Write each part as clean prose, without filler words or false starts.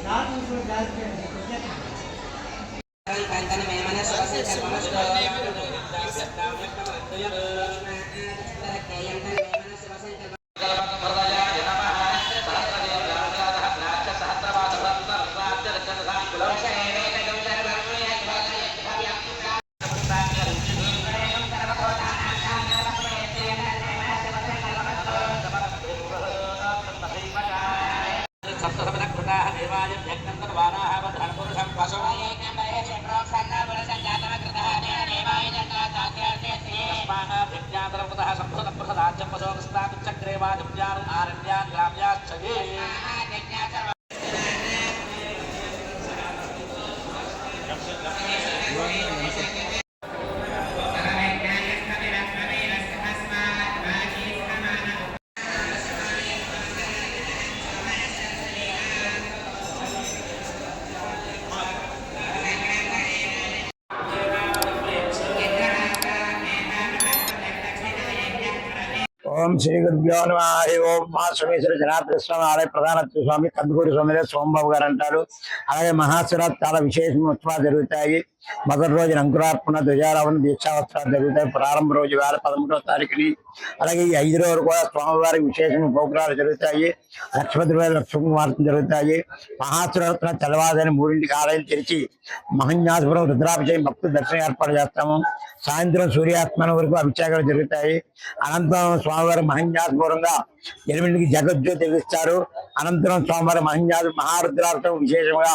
ఓం శ్రీ గురుభ్యో నమః. హరి ఓం. మా సోమేశ్వర జనార్దన స్వామి ఆలయ ప్రధాన స్వామి కందుకూరి స్వామి సోమబాబు గారు అంటారు. అలాగే మహాశివరాత్రి చాలా విశేషమైన ఉత్సవాలు జరుగుతాయి. మొదటి రోజు అంకురార్పణ, ధ్వజారోహణ, దీక్షావత్సరాలు జరుగుతాయి. ప్రారంభ రోజు వేల 13వ తారీఖుని. అలాగే ఈ 5 రోజులు కూడా స్వామివారికి విశేషమైన ప్రోగ్రాలు జరుగుతాయి. లక్ష్మీకుమార్తెలు జరుగుతాయి. మహాశివరాత్రి తెల్లవారుజామున 3ంటికి ఆలయం తెరిచి మహన్యాసపురం రుద్రాభిషేకం భక్తులు దర్శనం ఏర్పాటు చేస్తాము. సాయంత్రం సూర్యాస్తమనం వరకు అభిషేకాలు జరుగుతాయి. అనంతరం స్వామివారి మహన్యాసపూర్వంగా 8ంటికి జగజ్యోతి వెలిగిస్తారు. అనంతరం స్వామివారి మహారుద్రాభిషేకం విశేషంగా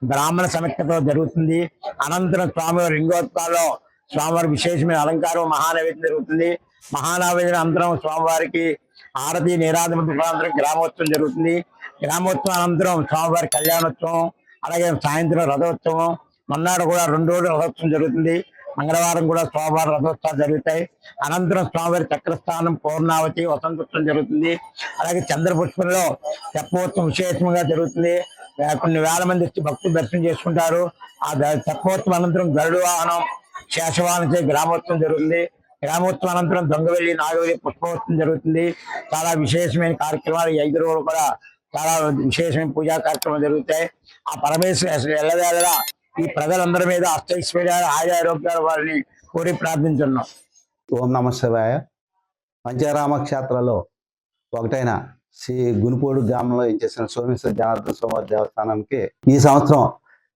బ్రాహ్మణ సమీక్షతో జరుగుతుంది. అనంతరం స్వామివారి లింగోత్సవాల్లో స్వామివారి విశేషమైన అలంకారం మహానైవేద్యం జరుగుతుంది. మహానైవేద్యం అనంతరం స్వామివారికి ఆరతి నీరాజనంతరం గ్రామోత్సవం జరుగుతుంది. గ్రామోత్సవం అనంతరం స్వామివారి కళ్యాణోత్సవం, అలాగే సాయంత్రం రథోత్సవం, మొన్నాడు కూడా 2 రోజులు రథోత్సవం జరుగుతుంది. మంగళవారం కూడా స్వామివారి రథోత్సవాలు జరుగుతాయి. అనంతరం స్వామివారి చక్రస్థానం, పూర్ణావతి, వసంతోత్సవం జరుగుతుంది. అలాగే చంద్రపుష్పంలో తెప్పోత్సవం విశేషంగా జరుగుతుంది. కొన్ని వేల మంది వచ్చి భక్తులు దర్శనం చేసుకుంటారు. ఆ తెప్పోత్సవం అనంతరం గరుడు వాహనం, శేషవాహనం గ్రామోత్సవం జరుగుతుంది. గ్రామోత్సవం అనంతరం దొంగవెల్లి, నాగవెల్లి పుష్పోత్సవం జరుగుతుంది. చాలా విశేషమైన కార్యక్రమాలు 5 రోజులు కూడా చాలా విశేషమైన పూజా కార్యక్రమాలు జరుగుతాయి. ఆ పరమేశ్వర ఎల్లవేళలా ఈ ప్రజలందరి మీద అష్టైశ్వర్యాలు, ఆరోగ్యాలు వారిని కోరి ప్రార్థించున్నాం. ఓం నమ శివాయ. పంచారామ క్షేత్రాల్లో ఒకటైన శ్రీ గునుపోడు గ్రామంలో ఇచ్చేసిన సోమేశ్వర జనార్దన స్వామి దేవస్థానానికి ఈ సంవత్సరం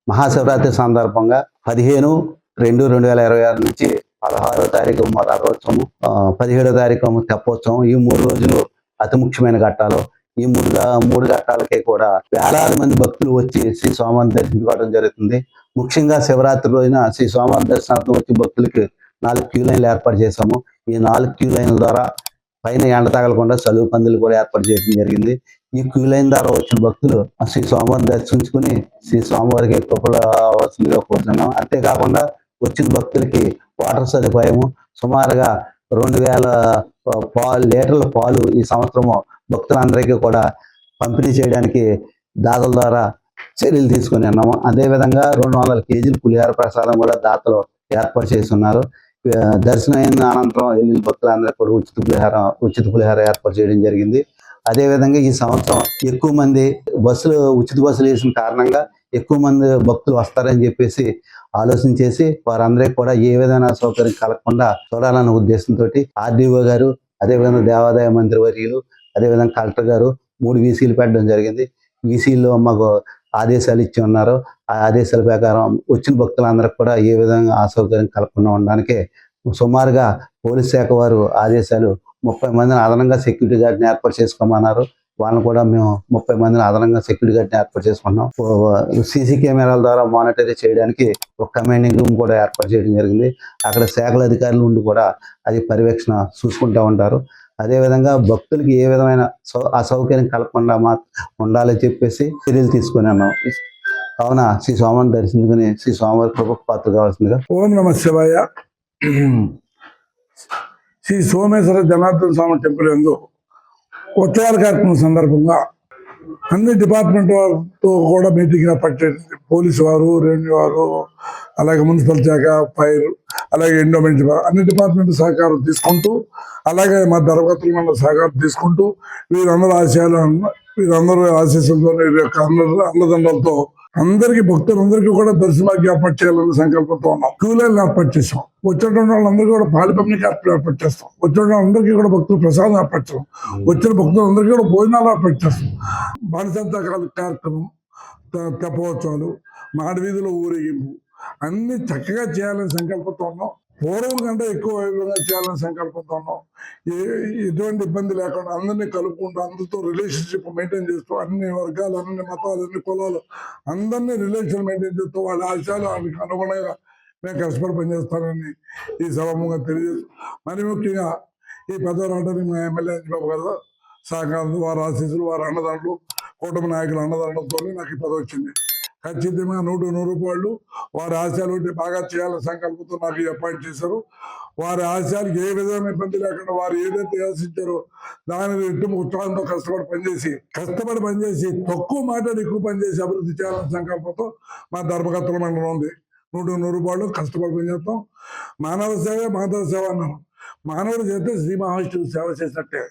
మహాశివరాత్రి సందర్భంగా 15/2/2026 నుంచి 16వ తారీఖు రథోత్సవం, 17వ తారీఖు తెప్పోత్సవం, ఈ 3 రోజులు అతి ముఖ్యమైన ఘట్టాలు. ఈ మూడు ఘట్టాలకి కూడా వేలాది మంది భక్తులు వచ్చి శ్రీ స్వామివారిని దర్శించుకోవడం జరుగుతుంది. ముఖ్యంగా శివరాత్రి రోజున శ్రీ స్వామివారి దర్శనార్థం వచ్చి భక్తులకి 4 క్యూ లైన్లు ఏర్పాటు చేశాము. ఈ 4 క్యూ లైన్ల ద్వారా పైన ఎండ తగలకుండా చలువు పందులు కూడా ఏర్పాటు చేయడం జరిగింది. ఈ క్యూ లైన్ ద్వారా వచ్చిన భక్తులు శ్రీ స్వామివారిని దర్శించుకుని శ్రీ స్వామివారికి కృపలగా కోరుతున్నాం. అంతేకాకుండా వచ్చిన భక్తులకి వాటర్ సదుపాయము సుమారుగా 2000 లీటర్ల పాలు ఈ సంవత్సరము భక్తులందరికీ కూడా పంపిణీ చేయడానికి దాతల ద్వారా చర్యలు తీసుకుని ఉన్నాము. అదేవిధంగా 200 కేజీలు పులిహార ప్రసాదం కూడా దాతలు ఏర్పాటు చేస్తున్నారు. దర్శనం అయిన అనంతరం వెళ్ళిన భక్తులందరికీ కూడా ఉచిత పులిహార ఏర్పాటు చేయడం జరిగింది. అదేవిధంగా ఈ సంవత్సరం ఎక్కువ మంది ఉచిత బస్సులు వేసిన కారణంగా ఎక్కువ మంది భక్తులు వస్తారని చెప్పేసి ఆలోచన చేసి వారందరికీ కూడా ఏ విధమైన సౌకర్యం కలగకుండా చూడాలన్న ఉద్దేశంతో ఆర్డీఓ గారు, అదేవిధంగా దేవాదాయ మంత్రి వర్యులు, అదేవిధంగా కలెక్టర్ గారు 3 వీసీలు పెట్టడం జరిగింది. వీసీల్లో మాకు ఆదేశాలు ఇచ్చి ఉన్నారు. ఆ ఆదేశాల ప్రకారం వచ్చిన భక్తులందరికీ కూడా ఏ విధంగా అసౌకర్యం కలగకుండా ఉండడానికి సుమారుగా పోలీస్ శాఖ వారు ఆదేశాలు 30 మందిని అదనంగా సెక్యూరిటీ గార్డ్ని ఏర్పాటు చేసుకోమన్నారు. వాళ్ళని కూడా మేము 30 మందిని అదనంగా సెక్యూరిటీ గార్డ్ని ఏర్పాటు చేసుకున్నాం. సీసీ కెమెరాల ద్వారా మానిటరీ చేయడానికి ఒక కమాండింగ్ రూమ్ కూడా ఏర్పాటు చేయడం జరిగింది. అక్కడ శాఖల అధికారులు ఉండి కూడా అది పర్యవేక్షణ చూసుకుంటూ ఉంటారు. అదేవిధంగా భక్తులకి ఏ విధమైన అసౌకర్యం కలగకుండా ఉండాలని చెప్పేసి చర్యలు తీసుకుని ఉన్నాం. కావున శ్రీ స్వామిని దర్శించుకుని శ్రీ స్వామివారి కృపకు పాత్ర కావాల్సిందిగా. ఓం నమ శివాయ. శ్రీ సోమేశ్వర జనార్దన స్వామి టెంపుల్ యందు ఉత్సవాల కార్యక్రమం సందర్భంగా అన్ని డిపార్ట్మెంట్ వారితో కూడా మీటింగ్ పట్టేది. పోలీసు వారు, రెవెన్యూ వారు, అలాగే మున్సిపల్ శాఖ, ఫైర్, అలాగే ఎండోమెంట్ అన్ని డిపార్ట్మెంట్ సహకారం తీసుకుంటూ, అలాగే మా ధర్మకర్తల సహకారం తీసుకుంటూ వీరందరూ ఆశయాలను వీరందరూ ఆశీస్సులతో వీరి యొక్క అన్నదండలతో అందరికీ భక్తులందరికీ కూడా దర్శనానికి ఏర్పాటు చేయాలనే సంకల్పంతో ఉన్నాం. క్యూ లైన్ ఏర్పాటు చేసాం. వచ్చినటువంటి వాళ్ళందరికీ కూడా పాలి పంపిణీ కార్యక్రమం ఏర్పాటు చేస్తాం. వచ్చిన వాళ్ళందరికీ కూడా భక్తులు ప్రసాదం ఏర్పాటు చేస్తాం. వచ్చిన భక్తులందరికీ కూడా భోజనాలు ఏర్పాటు చేస్తాం. బాణసంతా కార్యక్రమం, తెప్పవచ్చాలు, మాడవీధిలో ఊరేగింపు అన్ని చక్కగా చేయాలని సంకల్పంతో ఉన్నాం. పూర్వం కంటే ఎక్కువ వైభవంగా చేయాలని సంకల్పంతో ఉన్నాం. ఎటువంటి ఇబ్బంది లేకుండా అందరినీ కలుపుకుంటూ అందరితో రిలేషన్షిప్ మెయింటైన్ చేస్తూ అన్ని వర్గాలు, అన్ని మతాలు, అన్ని కులాలు అందరినీ రిలేషన్ మెయింటైన్ చేస్తూ వాళ్ళ ఆశయాలు వాళ్ళకి అనుగుణంగా మేము కష్టపడి పనిచేస్తానని ఈ సభముగా తెలియజేస్తూ, మరి ముఖ్యంగా ఈ పెద్దరాటానికి మా ఎమ్మెల్యే బాబు గారు సహకారం, వారి ఆశీస్సులు, వారి అన్నదాంట్లో కూటమి నాయకుల అన్నదానంతో నాకు ఈ పదవి వచ్చింది. ఖచ్చితంగా 100 రూపాయలు వారి ఆశయాలు బాగా చేయాలని సంకల్పంతో నాకు అపాయింట్ చేశారు. వారి ఆశయాలకు ఏ విధమైన ఇబ్బంది లేకుండా వారు ఏదైతే ఆశించారో దాని రెట్టు ఉత్సాహంతో కష్టపడి పనిచేసి తక్కువ మాట్లాడి ఎక్కువ పనిచేసి అభివృద్ధి చేయాలని సంకల్పంతో మా ధర్మకర్తల మండలం ఉంది. 100 రూపాయలు కష్టపడి పనిచేస్తాం. మానవ సేవ మాధవ సేవ అన్నారు. మానవుడు చేస్తే శ్రీ మహావిష్ణువు సేవ చేసినట్టే.